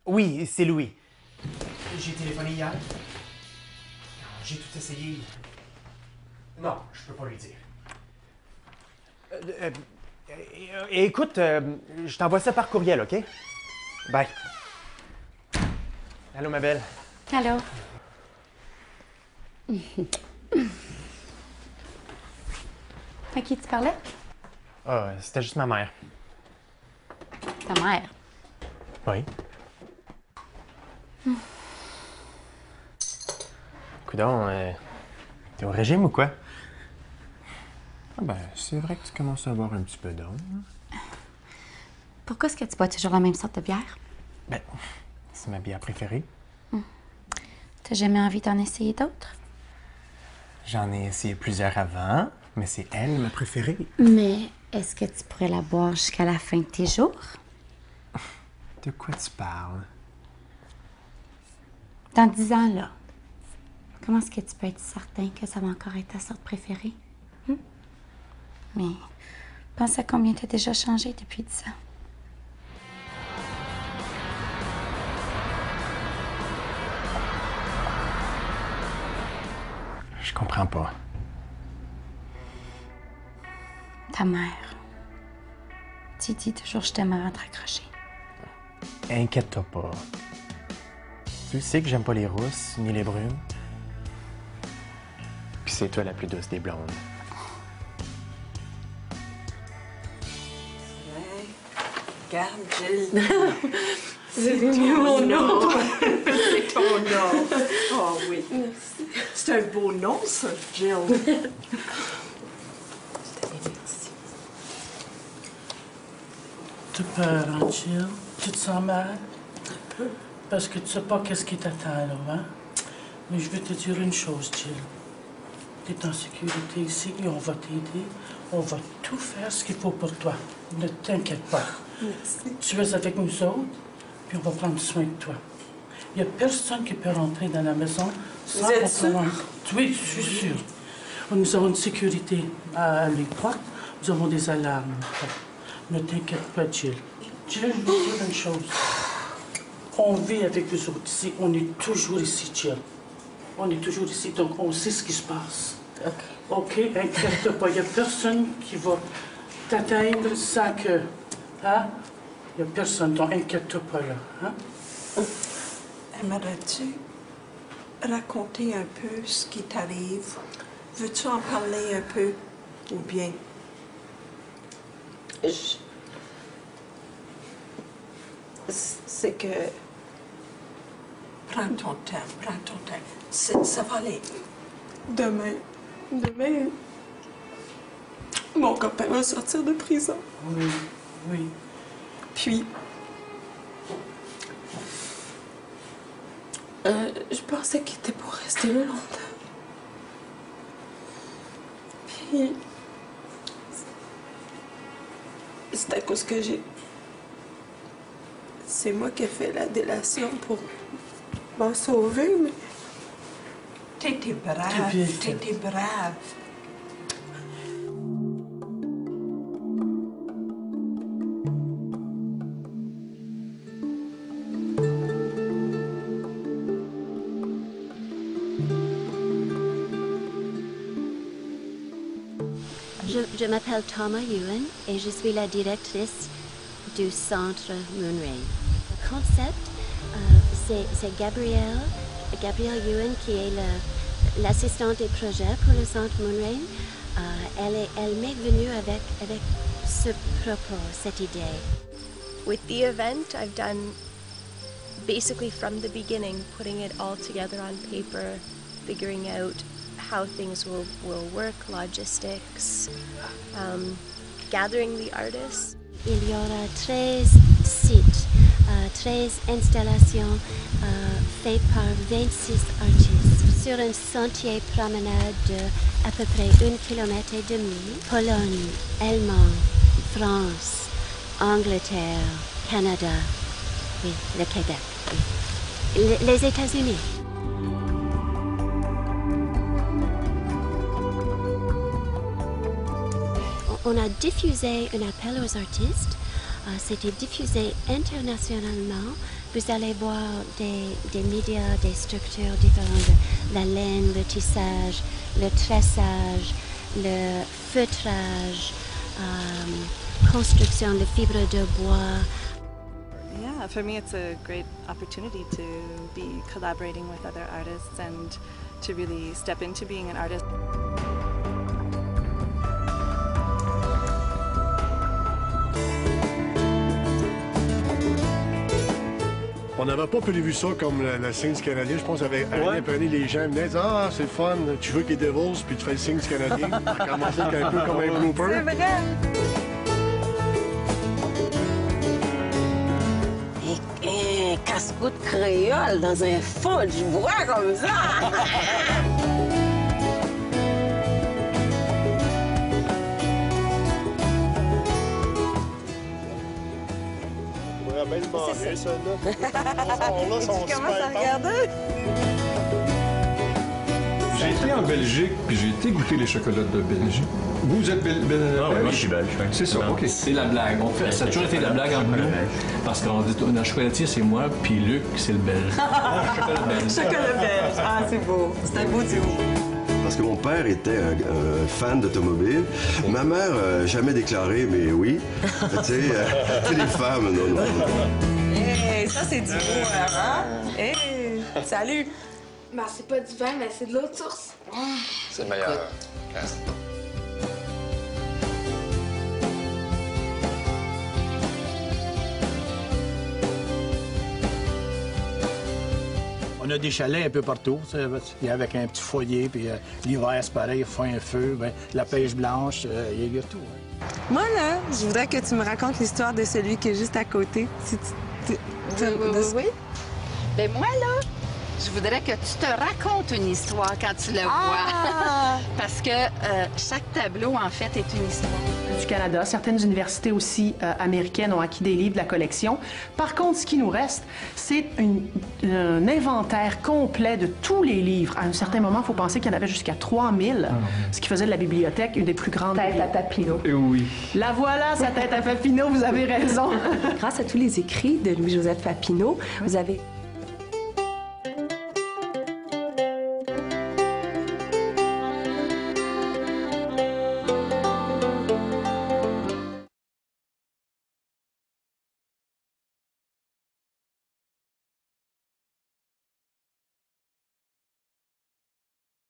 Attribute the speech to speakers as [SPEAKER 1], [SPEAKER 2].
[SPEAKER 1] Oui, c'est Louis. J'ai téléphoné hier. J'ai tout essayé. Non, je peux pas lui dire. Écoute, je t'envoie ça par courriel, OK? Bye. Allô, ma belle.
[SPEAKER 2] Allô? À qui tu parlais?
[SPEAKER 1] Ah, c'était juste ma mère.
[SPEAKER 2] Ta mère.
[SPEAKER 1] Oui. Coudonc, t'es au régime ou quoi? Ah ben, c'est vrai que tu commences à avoir un petit peu d'eau.
[SPEAKER 2] Pourquoi est-ce que tu bois toujours la même sorte de bière?
[SPEAKER 1] Ben, c'est ma bière préférée.
[SPEAKER 2] T'as jamais envie d'en essayer d'autres?
[SPEAKER 1] J'en ai essayé plusieurs avant, mais c'est elle ma préférée.
[SPEAKER 2] Mais est-ce que tu pourrais la boire jusqu'à la fin de tes jours?
[SPEAKER 1] De quoi tu parles?
[SPEAKER 2] Dans 10 ans, là, comment est-ce que tu peux être certain que ça va encore être ta sorte préférée? Mais pense à combien t'as déjà changé depuis 10 ans.
[SPEAKER 1] Je comprends pas.
[SPEAKER 2] Ta mère. Tu dis toujours je t'aime avant de raccrocher.
[SPEAKER 1] Inquiète-toi pas. Tu sais que j'aime pas les rousses ni les brunes. Puis c'est toi la plus douce des blondes.
[SPEAKER 3] Regarde, Jill. C'est mon nom. C'est ton nom. Oh oui. C'est un beau nom, ça, Jill. Merci.
[SPEAKER 4] Tu as peur, hein, Jill? Tu te sens mal? Un peu. Parce que tu sais pas qu'est-ce qui t'attend, là, hein? Mais je vais te dire une chose, Jill. Tu es en sécurité ici et on va t'aider. On va tout faire ce qu'il faut pour toi. Ne t'inquiète pas.
[SPEAKER 3] Merci.
[SPEAKER 4] Tu es avec nous autres, puis on va prendre soin de toi. Il n'y a personne qui peut rentrer dans la maison sans
[SPEAKER 3] Vous êtes
[SPEAKER 4] qu'on
[SPEAKER 3] sûr?
[SPEAKER 4] prenne- Oui, je suis sûre. Nous avons une sécurité à l'étroite. Nous avons des alarmes. Ne t'inquiète pas, Jill. Jill, je vais te dire une chose. On vit avec vous autres ici. On est toujours ici, Jill. On est toujours ici, donc on sait ce qui se passe. OK, inquiète pas. Il n'y a personne qui va t'atteindre sans que... Hein? Il n'y a personne, donc inquiète-toi pas, là. Hein?
[SPEAKER 3] Aimerais-tu raconter un peu ce qui t'arrive? Veux-tu en parler un peu? Ou bien... C'est que... Prends ton temps, prends ton temps. Ça va aller. Demain, mon copain va sortir de prison.
[SPEAKER 4] Oui, oui.
[SPEAKER 3] Puis, je pensais qu'il était pour rester là longtemps. Puis, c'est à cause que j'ai... C'est moi qui ai fait la délation pour m'en sauver, mais... T'étais brave, t'étais brave.
[SPEAKER 5] Je m'appelle Thomas Ewan et je suis la directrice du centre Moonrain. Le concept, c'est Gabrielle Ewan qui est l'assistante des projets pour le centre Moonrain. Elle m'est venue avec ce propos, cette idée.
[SPEAKER 6] With the event, I've done basically from the beginning, putting it all together on paper, figuring out how things will work, logistics, gathering the artists.
[SPEAKER 5] Il y aura 13 sites, 13 installations faites par 26 artistes sur un sentier promenade de à peu près 1,5 km. Pologne, Allemagne, France, Angleterre, Canada, oui, le Québec, oui. Les États-Unis. On a diffusé un appel aux artistes. C'était diffusé internationalement vous allez voir des médias, des structures différentes, la laine, le tissage, le tressage, le feutrage, construction de fibres de bois.
[SPEAKER 7] Yeah, for me it's a great opportunity to be collaborating with other artists and to really step into being an artist.
[SPEAKER 8] On n'avait pas prévu ça comme le signe du Canadien. Je pense qu'avec Annie, les gens venaient dire « Ah, c'est le fun, tu veux qu'il y ait Devils, puis tu fais le signe du Canadien. » Ça a commencé un peu comme un blooper.
[SPEAKER 3] C'est vrai!
[SPEAKER 9] Un casse-croûte créole dans un fond du bois comme ça!
[SPEAKER 8] On pourrait bien le manger, ça, là.
[SPEAKER 3] Tu commences à regarder?
[SPEAKER 10] J'ai été en Belgique, puis j'ai été goûter les chocolats de Belgique. Vous êtes belge?
[SPEAKER 11] Ah oui, moi je suis belge.
[SPEAKER 10] C'est ça, OK.
[SPEAKER 11] C'est la blague. Ça a toujours été la blague entre nous. Parce qu'on dit, le chocolatier, c'est moi, puis Luc, c'est le belge. Chocolat belge.
[SPEAKER 3] Chocolat belge. Ah, c'est beau. C'est un beau duo.
[SPEAKER 12] Parce que mon père était un fan d'automobile. Ma mère, jamais déclaré, mais oui. Tu sais, les femmes, non.
[SPEAKER 3] Hey, ça, c'est du beau, hein? Hey, salut!
[SPEAKER 13] Ben, c'est pas du vin, mais c'est de l'eau de source.
[SPEAKER 14] C'est le meilleur.
[SPEAKER 15] On a des chalets un peu partout, avec un petit foyer, puis l'hiver, c'est pareil, il faut un feu, ben, la pêche blanche, il y a tout. Hein.
[SPEAKER 3] Moi, là, je voudrais que tu me racontes l'histoire de celui qui est juste à côté.
[SPEAKER 16] Oui. Ben moi, là, je voudrais que tu te racontes une histoire quand tu le vois. Parce que chaque tableau, en fait, est une histoire.
[SPEAKER 17] Du Canada, certaines universités aussi américaines ont acquis des livres de la collection. Par contre, ce qui nous reste, c'est un inventaire complet de tous les livres. À un certain moment, il faut penser qu'il y en avait jusqu'à 3000, ce qui faisait de la bibliothèque une des plus grandes.
[SPEAKER 18] Tête à Papineau.
[SPEAKER 10] Oui.
[SPEAKER 17] La voilà, sa tête à Papineau, vous avez raison.
[SPEAKER 18] Grâce à tous les écrits de Louis-Joseph Papineau, vous avez